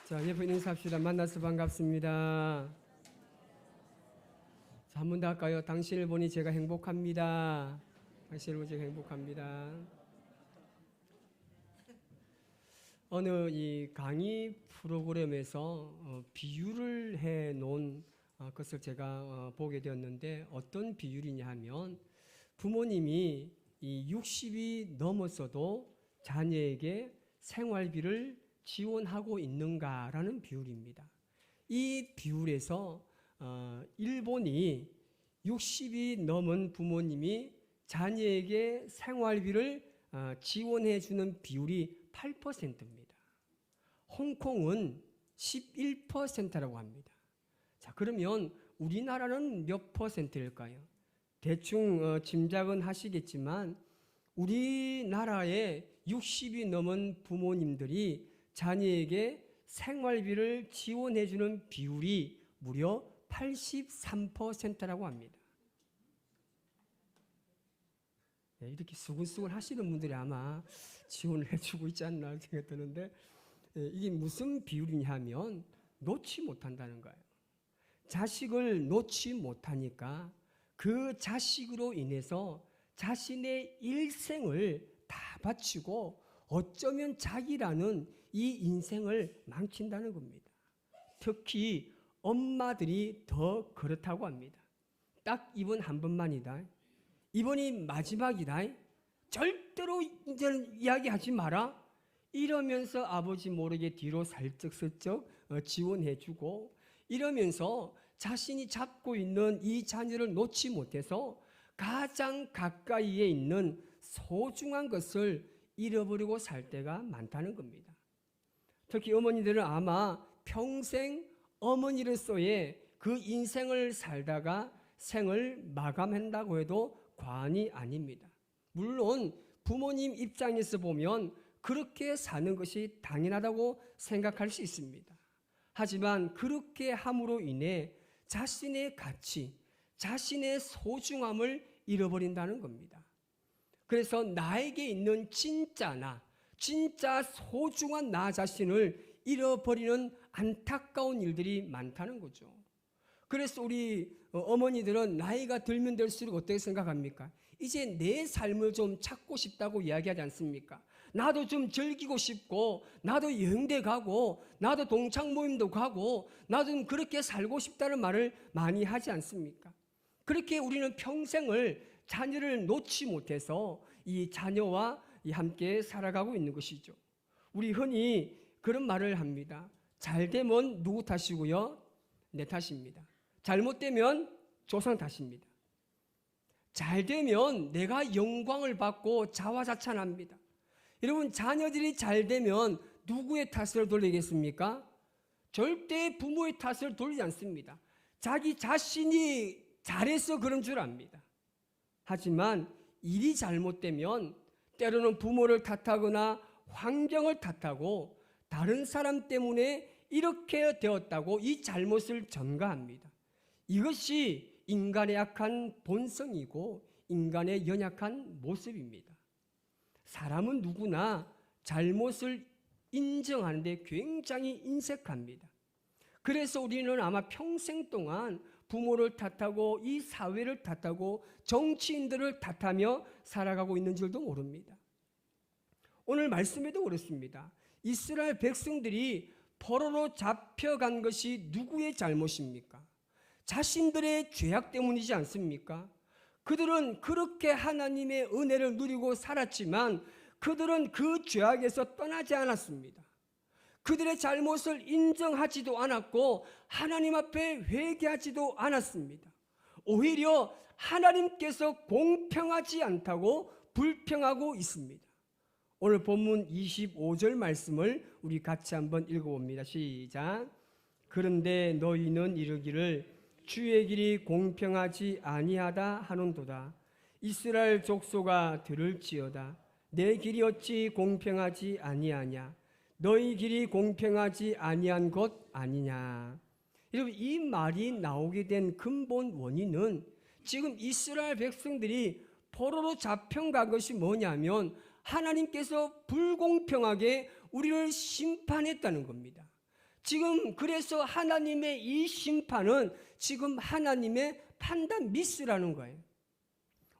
자, 옆에 인사합시다. 만나서 반갑습니다. 자, 한 번 더 할까요? 당신을 보니 제가 행복합니다. 당신을 보니 제가 행복합니다. 어느 이 강의 프로그램에서 비유를 해 놓은 것을 제가 보게 되었는데, 어떤 비유이냐 하면 부모님이 이 60이 넘었어도 자녀에게 생활비를 지원하고 있는가라는 비율입니다. 이 비율에서 일본이 60이 넘은 부모님이 자녀에게 생활비를 지원해 주는 비율이 8%입니다. 홍콩은 11%라고 합니다. 자, 그러면 우리나라는 몇 퍼센트일까요? 대충 짐작은 하시겠지만 우리나라의 60이 넘은 부모님들이 자녀에게 생활비를 지원해 주는 비율이 무려 83%라고 합니다. 이렇게 수근수근 하시는 분들이 아마 지원을 해주고 있지 않나 생각이 드는데, 이게 무슨 비율이냐 하면 놓지 못한다는 거예요. 자식을 놓지 못하니까 그 자식으로 인해서 자신의 일생을 다 바치고 어쩌면 자기라는 이 인생을 망친다는 겁니다. 특히 엄마들이 더 그렇다고 합니다. 딱 이번 한 번만이다. 이번이 마지막이다. 절대로 이제는 이야기하지 마라. 이러면서 아버지 모르게 뒤로 살쩍살쩍 지원해주고, 이러면서 자신이 잡고 있는 이 자녀를 놓지 못해서 가장 가까이에 있는 소중한 것을 잃어버리고 살 때가 많다는 겁니다. 특히 어머니들은 아마 평생 어머니로서의 그 인생을 살다가 생을 마감한다고 해도 과언이 아닙니다. 물론 부모님 입장에서 보면 그렇게 사는 것이 당연하다고 생각할 수 있습니다. 하지만 그렇게 함으로 인해 자신의 가치, 자신의 소중함을 잃어버린다는 겁니다. 그래서 나에게 있는 진짜 나, 진짜 소중한 나 자신을 잃어버리는 안타까운 일들이 많다는 거죠. 그래서 우리 어머니들은 나이가 들면 들수록 어떻게 생각합니까? 이제 내 삶을 좀 찾고 싶다고 이야기하지 않습니까? 나도 좀 즐기고 싶고, 나도 여행대 가고, 나도 동창 모임도 가고, 나도 좀 그렇게 살고 싶다는 말을 많이 하지 않습니까? 그렇게 우리는 평생을 자녀를 놓지 못해서 이 자녀와 함께 살아가고 있는 것이죠. 우리 흔히 그런 말을 합니다. 잘 되면 누구 탓이고요? 내 탓입니다. 잘못되면 조상 탓입니다. 잘 되면 내가 영광을 받고 자화자찬합니다. 여러분, 자녀들이 잘 되면 누구의 탓을 돌리겠습니까? 절대 부모의 탓을 돌리지 않습니다. 자기 자신이 잘해서 그런 줄 압니다. 하지만 일이 잘못되면 때로는 부모를 탓하거나 환경을 탓하고 다른 사람 때문에 이렇게 되었다고 이 잘못을 전가합니다. 이것이 인간의 약한 본성이고 인간의 연약한 모습입니다. 사람은 누구나 잘못을 인정하는데 굉장히 인색합니다. 그래서 우리는 아마 평생 동안 부모를 탓하고 이 사회를 탓하고 정치인들을 탓하며 살아가고 있는 줄도 모릅니다. 오늘 말씀에도 그렇습니다. 이스라엘 백성들이 포로로 잡혀간 것이 누구의 잘못입니까? 자신들의 죄악 때문이지 않습니까? 그들은 그렇게 하나님의 은혜를 누리고 살았지만 그들은 그 죄악에서 떠나지 않았습니다. 그들의 잘못을 인정하지도 않았고 하나님 앞에 회개하지도 않았습니다. 오히려 하나님께서 공평하지 않다고 불평하고 있습니다. 오늘 본문 25절 말씀을 우리 같이 한번 읽어봅니다. 시작. 그런데 너희는 이르기를 주의 길이 공평하지 아니하다 하는도다. 이스라엘 족속아 들을지어다. 내 길이 어찌 공평하지 아니하냐? 너희 길이 공평하지 아니한 것 아니냐? 여러분, 이 말이 나오게 된 근본 원인은 지금 이스라엘 백성들이 포로로 잡혀간 것이 뭐냐면 하나님께서 불공평하게 우리를 심판했다는 겁니다. 지금 그래서 하나님의 이 심판은 지금 하나님의 판단 미스라는 거예요.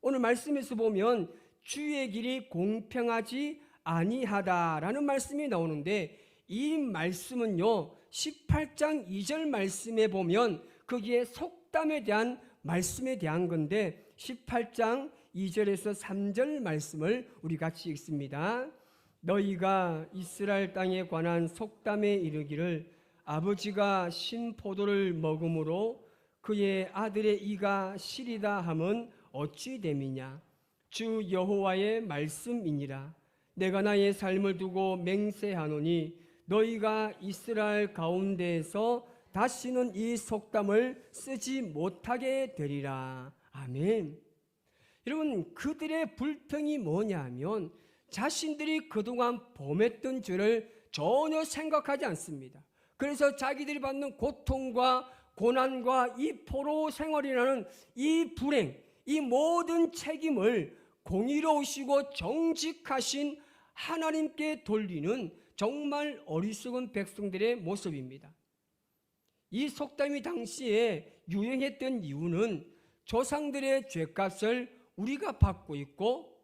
오늘 말씀에서 보면 주의 길이 공평하지 아니하다라는 말씀이 나오는데, 이 말씀은요 18장 2절 말씀에 보면 거기에 속담에 대한 말씀에 대한 건데, 18장 2절에서 3절 말씀을 우리 같이 읽습니다. 너희가 이스라엘 땅에 관한 속담에 이르기를 아버지가 신 포도를 먹음으로 그의 아들의 이가 시리다 함은 어찌 됨이냐. 주 여호와의 말씀이니라. 내가 나의 삶을 두고 맹세하노니 너희가 이스라엘 가운데에서 다시는 이 속담을 쓰지 못하게 되리라. 아멘. 여러분, 그들의 불평이 뭐냐 하면 자신들이 그동안 범했던 죄를 전혀 생각하지 않습니다. 그래서 자기들이 받는 고통과 고난과 이 포로 생활이라는 이 불행, 이 모든 책임을 공의로우시고 정직하신 하나님께 돌리는 정말 어리석은 백성들의 모습입니다. 이 속담이 당시에 유행했던 이유는 조상들의 죄값을 우리가 받고 있고,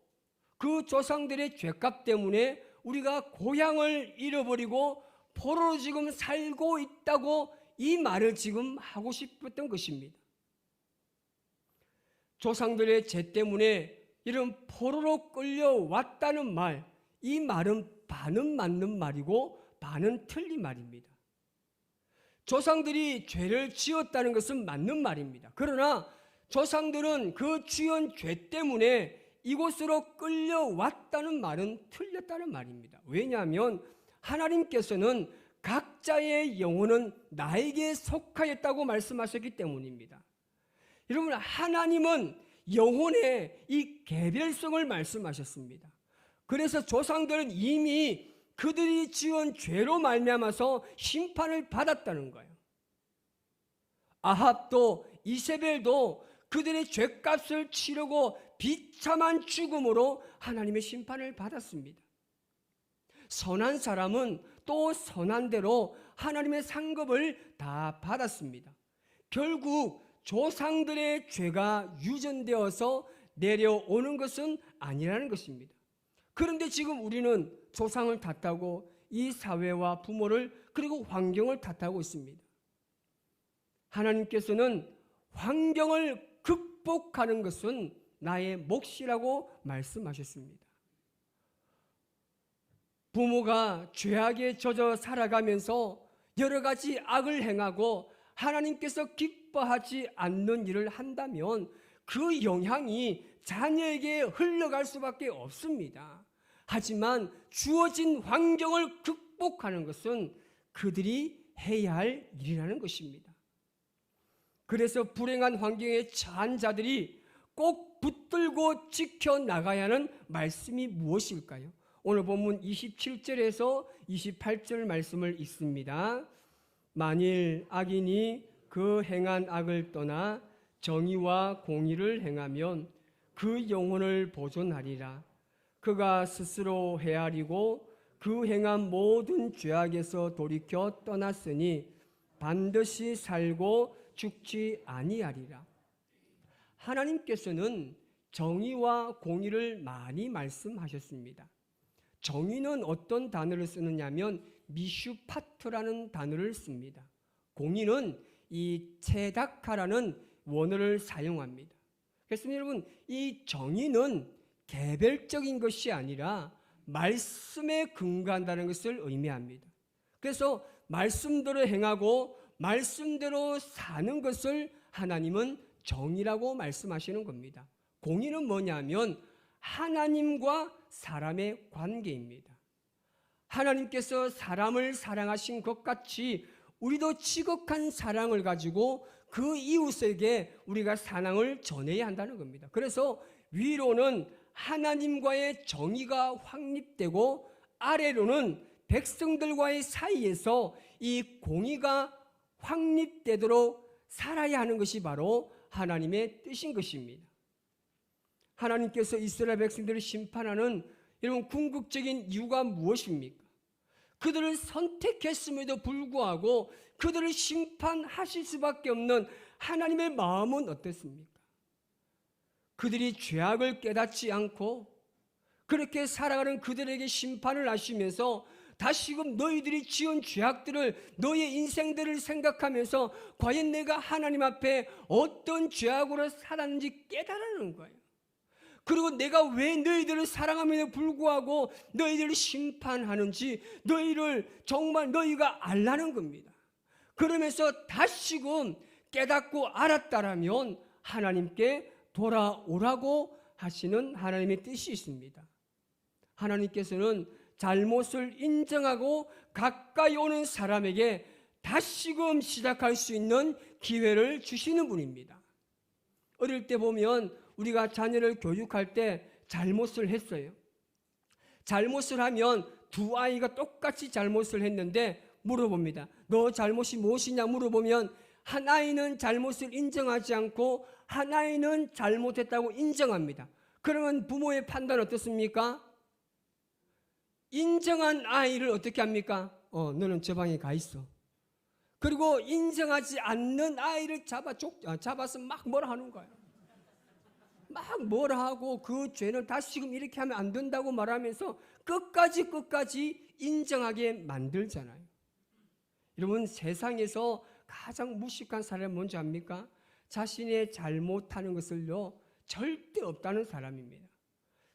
그 조상들의 죄값 때문에 우리가 고향을 잃어버리고 포로로 지금 살고 있다고 이 말을 지금 하고 싶었던 것입니다. 조상들의 죄 때문에 이런 포로로 끌려왔다는 말, 이 말은 반은 맞는 말이고 반은 틀린 말입니다. 조상들이 죄를 지었다는 것은 맞는 말입니다. 그러나 조상들은 그 지은 죄 때문에 이곳으로 끌려왔다는 말은 틀렸다는 말입니다. 왜냐하면 하나님께서는 각자의 영혼은 나에게 속하였다고 말씀하셨기 때문입니다. 여러분, 하나님은 영혼의 이 개별성을 말씀하셨습니다. 그래서 조상들은 이미 그들이 지은 죄로 말미암아서 심판을 받았다는 거예요. 아합도 이세벨도 그들의 죄값을 치르고 비참한 죽음으로 하나님의 심판을 받았습니다. 선한 사람은 또 선한 대로 하나님의 상급을 다 받았습니다. 결국 조상들의 죄가 유전되어서 내려오는 것은 아니라는 것입니다. 그런데 지금 우리는 조상을 탓하고 이 사회와 부모를 그리고 환경을 탓하고 있습니다. 하나님께서는 환경을 극복하는 것은 나의 몫이라고 말씀하셨습니다. 부모가 죄악에 젖어 살아가면서 여러 가지 악을 행하고 하나님께서 기뻐하지 않는 일을 한다면 그 영향이 자녀에게 흘러갈 수밖에 없습니다. 하지만 주어진 환경을 극복하는 것은 그들이 해야 할 일이라는 것입니다. 그래서 불행한 환경에 처한 자들이 꼭 붙들고 지켜나가야 하는 말씀이 무엇일까요? 오늘 본문 27절에서 28절 말씀을 읽습니다. 만일 악인이 그 행한 악을 떠나 정의와 공의를 행하면 그 영혼을 보존하리라. 그가 스스로 헤아리고 그 행한 모든 죄악에서 돌이켜 떠났으니 반드시 살고 죽지 아니하리라. 하나님께서는 정의와 공의를 많이 말씀하셨습니다. 정의는 어떤 단어를 쓰느냐면 미슈파트라는 단어를 씁니다. 공의는 이 체다카라는 원어를 사용합니다. 그래서 여러분, 이 정의는 개별적인 것이 아니라 말씀에 근거한다는 것을 의미합니다. 그래서 말씀대로 행하고 말씀대로 사는 것을 하나님은 정의라고 말씀하시는 겁니다. 공의는 뭐냐면 하나님과 사람의 관계입니다. 하나님께서 사람을 사랑하신 것 같이 우리도 지극한 사랑을 가지고 그 이웃에게 우리가 사랑을 전해야 한다는 겁니다. 그래서 위로는 하나님과의 정의가 확립되고 아래로는 백성들과의 사이에서 이 공의가 확립되도록 살아야 하는 것이 바로 하나님의 뜻인 것입니다. 하나님께서 이스라엘 백성들을 심판하는 이런 궁극적인 이유가 무엇입니까? 그들을 선택했음에도 불구하고 그들을 심판하실 수밖에 없는 하나님의 마음은 어떻습니까? 그들이 죄악을 깨닫지 않고 그렇게 살아가는 그들에게 심판을 하시면서 다시금 너희들이 지은 죄악들을, 너의 인생들을 생각하면서 과연 내가 하나님 앞에 어떤 죄악으로 살았는지 깨달으는 거예요. 그리고 내가 왜 너희들을 사랑함에도 불구하고 너희들을 심판하는지 너희를 정말 너희가 알라는 겁니다. 그러면서 다시금 깨닫고 알았다라면 하나님께 돌아오라고 하시는 하나님의 뜻이 있습니다. 하나님께서는 잘못을 인정하고 가까이 오는 사람에게 다시금 시작할 수 있는 기회를 주시는 분입니다. 어릴 때 보면 우리가 자녀를 교육할 때 잘못을 했어요. 잘못을 하면 두 아이가 똑같이 잘못을 했는데 물어봅니다. 너 잘못이 무엇이냐 물어보면 한 아이는 잘못을 인정하지 않고 한 아이는 잘못했다고 인정합니다. 그러면 부모의 판단 어떻습니까? 인정한 아이를 어떻게 합니까? 너는 저 방에 가 있어. 그리고 인정하지 않는 아이를 잡아서 막 뭐라 하는 거예요. 막 뭐라 하고 그 죄는 다시금 이렇게 하면 안 된다고 말하면서 끝까지 인정하게 만들잖아요. 여러분, 세상에서 가장 무식한 사람이 뭔지 압니까? 자신의 잘못하는 것을요 절대 없다는 사람입니다.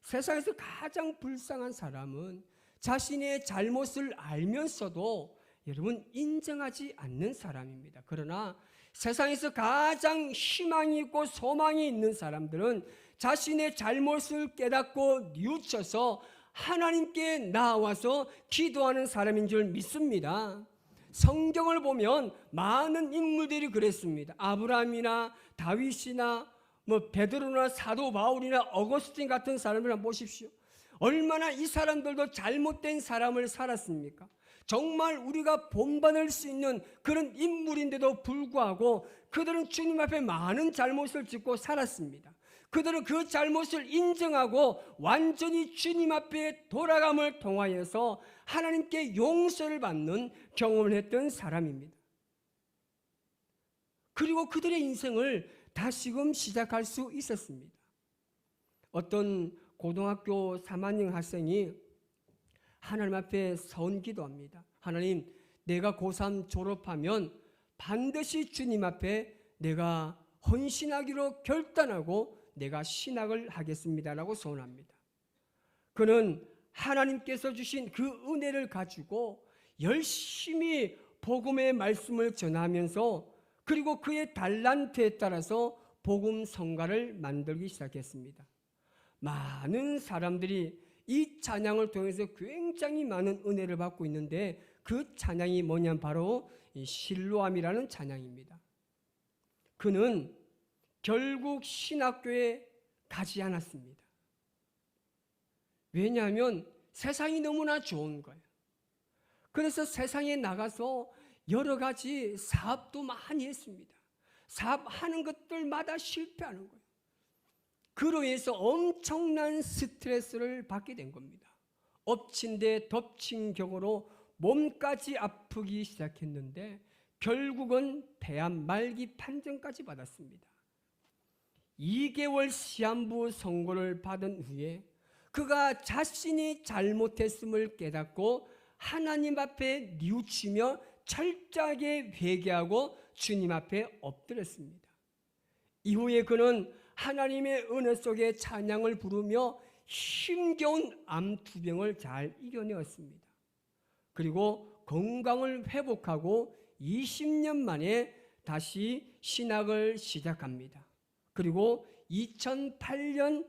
세상에서 가장 불쌍한 사람은 자신의 잘못을 알면서도 여러분 인정하지 않는 사람입니다. 그러나 세상에서 가장 희망이 있고 소망이 있는 사람들은 자신의 잘못을 깨닫고 뉘우쳐서 하나님께 나와서 기도하는 사람인 줄 믿습니다. 성경을 보면 많은 인물들이 그랬습니다. 아브라함이나 다윗이나 베드로나 사도 바울이나 어거스틴 같은 사람을 한번 보십시오. 얼마나 이 사람들도 잘못된 사람을 살았습니까? 정말 우리가 본받을 수 있는 그런 인물인데도 불구하고 그들은 주님 앞에 많은 잘못을 짓고 살았습니다. 그들은 그 잘못을 인정하고 완전히 주님 앞에 돌아감을 통하여서 하나님께 용서를 받는 경험을 했던 사람입니다. 그리고 그들의 인생을 다시금 시작할 수 있었습니다. 어떤 고등학교 3학년 학생이 하나님 앞에 선 기도합니다. 하나님, 내가 고3 졸업하면 반드시 주님 앞에 내가 헌신하기로 결단하고 내가 신학을 하겠습니다라고 소원합니다. 그는 하나님께서 주신 그 은혜를 가지고 열심히 복음의 말씀을 전하면서 그리고 그의 달란트에 따라서 복음 성가를 만들기 시작했습니다. 많은 사람들이 이 찬양을 통해서 굉장히 많은 은혜를 받고 있는데 그 찬양이 뭐냐면 바로 이 실로암이라는 찬양입니다. 그는 결국 신학교에 가지 않았습니다. 왜냐하면 세상이 너무나 좋은 거예요. 그래서 세상에 나가서 여러 가지 사업도 많이 했습니다. 사업하는 것들마다 실패하는 거예요. 그로 인해서 엄청난 스트레스를 받게 된 겁니다. 엎친 데 덮친 격으로 몸까지 아프기 시작했는데 결국은 폐암 말기 판정까지 받았습니다. 2개월 시한부 선고를 받은 후에 그가 자신이 잘못했음을 깨닫고 하나님 앞에 뉘우치며 철저하게 회개하고 주님 앞에 엎드렸습니다. 이후에 그는 하나님의 은혜 속에 찬양을 부르며 힘겨운 암투병을 잘 이겨내었습니다. 그리고 건강을 회복하고 20년 만에 다시 신학을 시작합니다. 그리고 2008년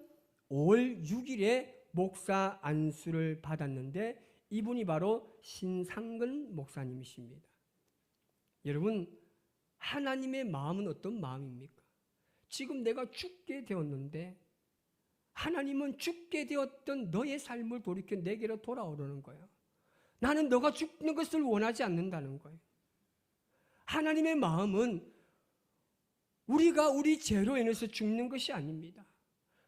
5월 6일에 목사 안수를 받았는데 이분이 바로 신상근 목사님이십니다. 여러분, 하나님의 마음은 어떤 마음입니까? 지금 내가 죽게 되었는데 하나님은 죽게 되었던 너의 삶을 돌이켜 내게로 돌아오려는 거예요. 나는 너가 죽는 것을 원하지 않는다는 거예요. 하나님의 마음은 우리가 우리 죄로 인해서 죽는 것이 아닙니다.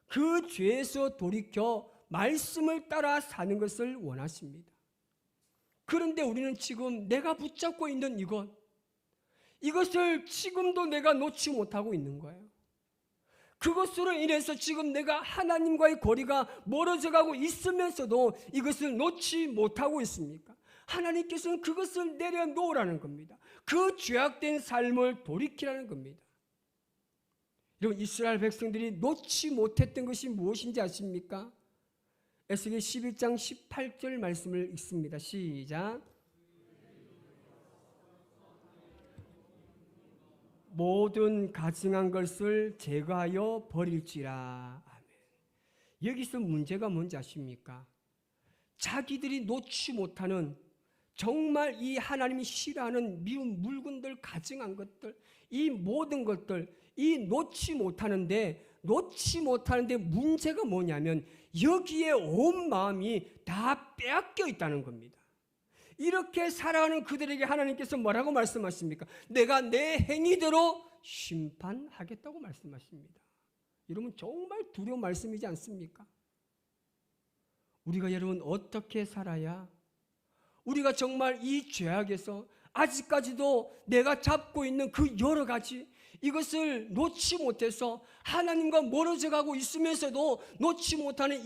그 죄에서 돌이켜 말씀을 따라 사는 것을 원하십니다. 그런데 우리는 지금 내가 붙잡고 있는 이것을 지금도 내가 놓지 못하고 있는 거예요. 그것으로 인해서 지금 내가 하나님과의 거리가 멀어져 가고 있으면서도 이것을 놓지 못하고 있습니까? 하나님께서는 그것을 내려놓으라는 겁니다. 그 죄악된 삶을 돌이키라는 겁니다. 여러분, 이스라엘 백성들이 놓지 못했던 것이 무엇인지 아십니까? 에스겔 11장 18절 말씀을 읽습니다. 시작. 모든 가증한 것을 제거하여 버릴지라. 아멘. 여기서 문제가 뭔지 아십니까? 자기들이 놓지 못하는, 정말 이 하나님이 싫어하는 미운 물건들, 가증한 것들, 이 모든 것들, 이 놓지 못하는데 문제가 뭐냐면 여기에 온 마음이 다 빼앗겨 있다는 겁니다. 이렇게 살아가는 그들에게 하나님께서 뭐라고 말씀하십니까? 내가 내 행위대로 심판하겠다고 말씀하십니다. 여러분, 정말 두려운 말씀이지 않습니까? 우리가 여러분 어떻게 살아야 우리가 정말 이 죄악에서 아직까지도 내가 잡고 있는 그 여러 가지 이것을 놓지 못해서 하나님과 멀어져 가고 있으면서도 놓지 못하는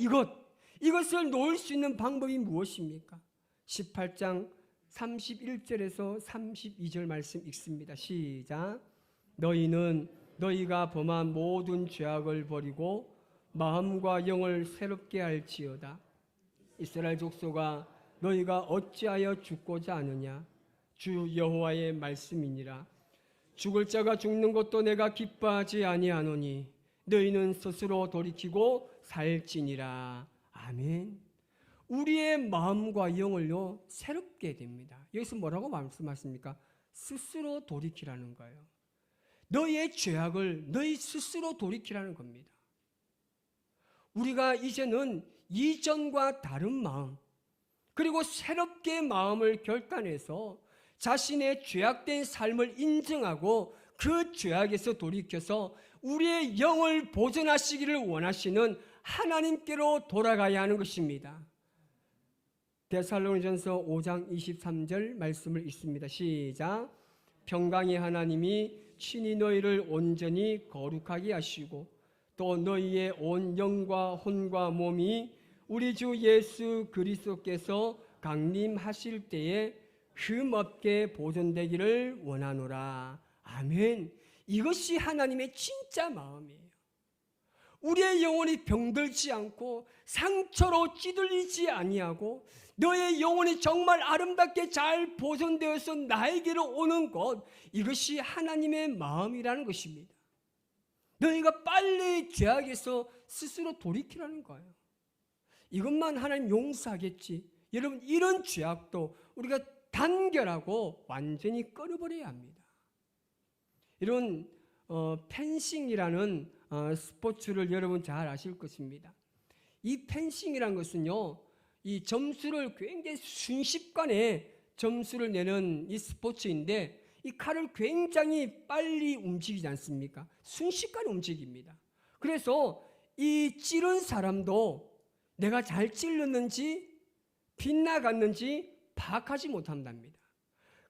이것을 놓을 수 있는 방법이 무엇입니까? 18장 31절에서 32절 말씀 읽습니다. 시작. 너희는 너희가 범한 모든 죄악을 버리고 마음과 영을 새롭게 할지어다. 이스라엘 족속아, 너희가 어찌하여 죽고자 하느냐? 주 여호와의 말씀이니라. 죽을 자가 죽는 것도 내가 기뻐하지 아니하노니 너희는 스스로 돌이키고 살지니라. 아멘. 우리의 마음과 영을요 새롭게 됩니다. 여기서 뭐라고 말씀하십니까? 스스로 돌이키라는 거예요. 너희의 죄악을 너희 스스로 돌이키라는 겁니다. 우리가 이제는 이전과 다른 마음, 그리고 새롭게 마음을 결단해서 자신의 죄악된 삶을 인정하고 그 죄악에서 돌이켜서 우리의 영을 보존하시기를 원하시는 하나님께로 돌아가야 하는 것입니다. 데살로니전서 5장 23절 말씀을 읽습니다. 시작. 평강의 하나님이 친히 너희를 온전히 거룩하게 하시고 또 너희의 온 영과 혼과 몸이 우리 주 예수 그리스도께서 강림하실 때에 흠없게 보존되기를 원하노라. 아멘. 이것이 하나님의 진짜 마음이에요. 우리의 영혼이 병들지 않고 상처로 찌들리지 아니하고 너의 영혼이 정말 아름답게 잘 보존되어서 나에게로 오는 것, 이것이 하나님의 마음이라는 것입니다. 너희가 빨리 죄악에서 스스로 돌이키라는 거예요. 이것만 하나님 용서하겠지. 여러분, 이런 죄악도 우리가 단결하고 완전히 끊어버려야 합니다. 이런 펜싱이라는 스포츠를 여러분 잘 아실 것입니다. 이 펜싱이라는 것은요, 이 점수를 굉장히 순식간에 점수를 내는 이 스포츠인데 이 칼을 굉장히 빨리 움직이지 않습니까? 순식간에 움직입니다. 그래서 이 찌른 사람도 내가 잘 찔렀는지 빗나갔는지 파악하지 못한답니다.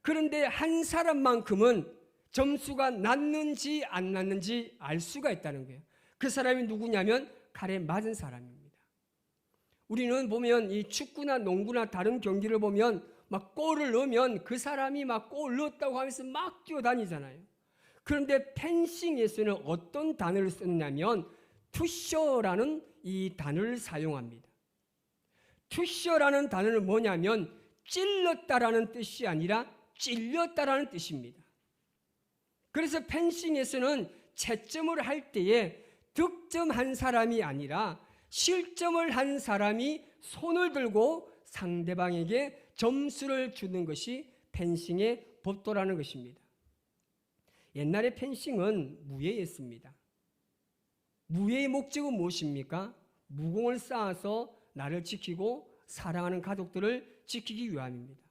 그런데 한 사람만큼은 점수가 났는지 안 났는지 알 수가 있다는 거예요. 그 사람이 누구냐면 칼에 맞은 사람입니다. 우리는 보면 이 축구나 농구나 다른 경기를 보면 막 골을 넣으면 그 사람이 막 골 넣었다고 하면서 막 뛰어다니잖아요. 그런데 펜싱에서는 어떤 단어를 쓰냐면 투셔라는 이 단어를 사용합니다. 투셔라는 단어는 뭐냐면 찔렀다라는 뜻이 아니라 찔렸다라는 뜻입니다. 그래서 펜싱에서는 채점을 할 때에 득점한 사람이 아니라 실점을 한 사람이 손을 들고 상대방에게 점수를 주는 것이 펜싱의 법도라는 것입니다. 옛날에 펜싱은 무예였습니다. 무예의 목적은 무엇입니까? 무공을 쌓아서 나를 지키고 사랑하는 가족들을 지키기 위함입니다.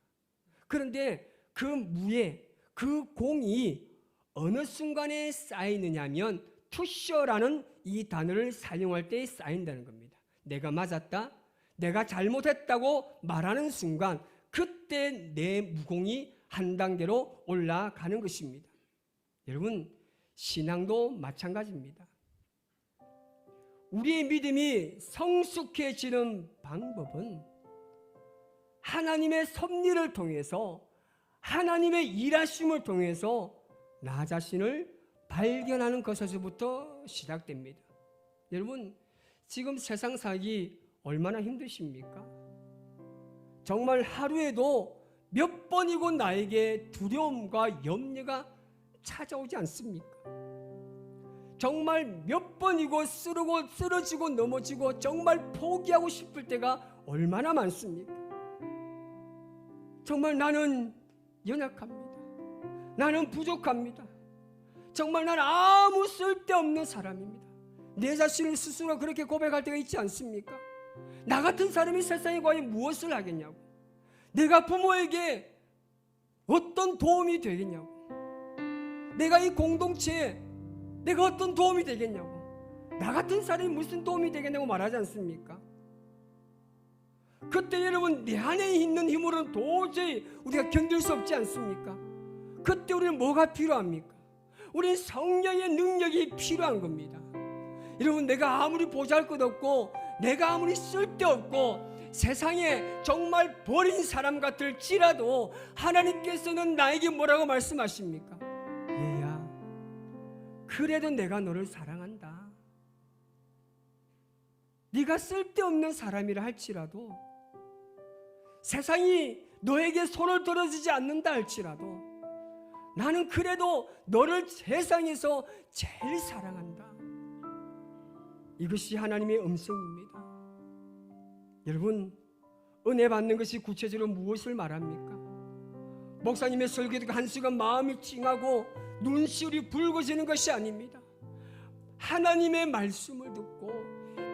그런데 그 무예, 그 공이 어느 순간에 쌓이느냐 하면 투셔라는 이 단어를 사용할 때 쌓인다는 겁니다. 내가 맞았다, 내가 잘못했다고 말하는 순간 그때 내 무공이 한 단계로 올라가는 것입니다. 여러분, 신앙도 마찬가지입니다. 우리의 믿음이 성숙해지는 방법은 하나님의 섭리를 통해서, 하나님의 일하심을 통해서 나 자신을 발견하는 것에서부터 시작됩니다. 여러분, 지금 세상 살기 얼마나 힘드십니까? 정말 하루에도 몇 번이고 나에게 두려움과 염려가 찾아오지 않습니까? 정말 몇 번이고 쓰러지고 넘어지고 정말 포기하고 싶을 때가 얼마나 많습니까? 정말 나는 연약합니다. 나는 부족합니다. 정말 나는 아무 쓸데없는 사람입니다. 내 자신을 스스로 그렇게 고백할 때가 있지 않습니까? 나 같은 사람이 세상에 과연 무엇을 하겠냐고, 내가 부모에게 어떤 도움이 되겠냐고, 내가 이 공동체에 내가 어떤 도움이 되겠냐고, 나 같은 사람이 무슨 도움이 되겠냐고 말하지 않습니까? 그때 여러분, 내 안에 있는 힘으로는 도저히 우리가 견딜 수 없지 않습니까? 그때 우리는 뭐가 필요합니까? 우리는 성령의 능력이 필요한 겁니다. 여러분, 내가 아무리 보잘것없고 내가 아무리 쓸데없고 세상에 정말 버린 사람 같을지라도 하나님께서는 나에게 뭐라고 말씀하십니까? 얘야, 그래도 내가 너를 사랑한다. 네가 쓸데없는 사람이라 할지라도, 세상이 너에게 손을 들어주지 않는다 할지라도 나는 그래도 너를 세상에서 제일 사랑한다. 이것이 하나님의 음성입니다. 여러분, 은혜 받는 것이 구체적으로 무엇을 말합니까? 목사님의 설교 듣고 한 시간 마음이 찡하고 눈시울이 붉어지는 것이 아닙니다. 하나님의 말씀을 듣고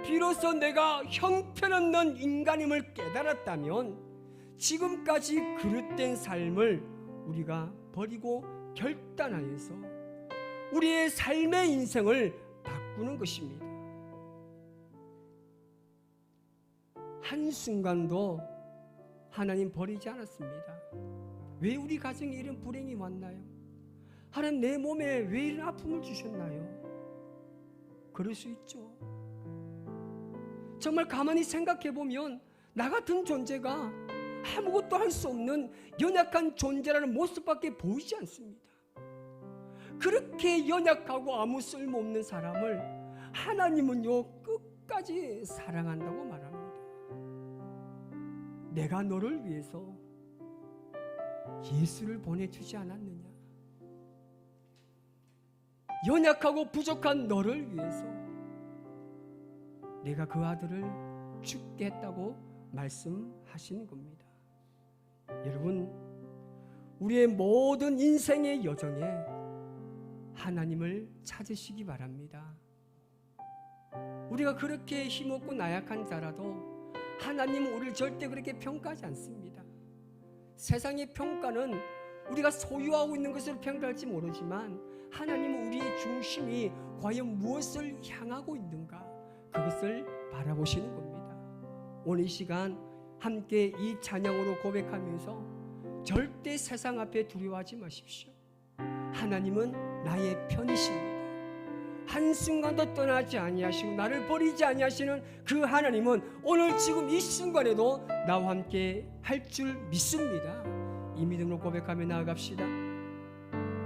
비로소 내가 형편없는 인간임을 깨달았다면 지금까지 그릇된 삶을 우리가 버리고 결단하여서 우리의 삶의 인생을 바꾸는 것입니다. 한순간도 하나님 버리지 않았습니다. 왜 우리 가정에 이런 불행이 왔나요? 하나님, 내 몸에 왜 이런 아픔을 주셨나요? 그럴 수 있죠. 정말 가만히 생각해 보면 나 같은 존재가 아무것도 할 수 없는 연약한 존재라는 모습밖에 보이지 않습니다. 그렇게 연약하고 아무 쓸모없는 사람을 하나님은요 끝까지 사랑한다고 말합니다. 내가 너를 위해서 예수를 보내주지 않았느냐? 연약하고 부족한 너를 위해서 내가 그 아들을 죽게 했다고 말씀하시는 겁니다. 여러분, 우리의 모든 인생의 여정에 하나님을 찾으시기 바랍니다. 우리가 그렇게 힘없고 나약한 자라도 하나님은 우리를 절대 그렇게 평가하지 않습니다. 세상의 평가는 우리가 소유하고 있는 것을 평가할지 모르지만 하나님은 우리의 중심이 과연 무엇을 향하고 있는가, 그것을 바라보시는 겁니다. 오늘 이 시간 함께 이 찬양으로 고백하면서 절대 세상 앞에 두려워하지 마십시오. 하나님은 나의 편이십니다. 한순간도 떠나지 아니하시고 나를 버리지 아니하시는 그 하나님은 오늘 지금 이 순간에도 나와 함께 할 줄 믿습니다. 이 믿음으로 고백하며 나아갑시다.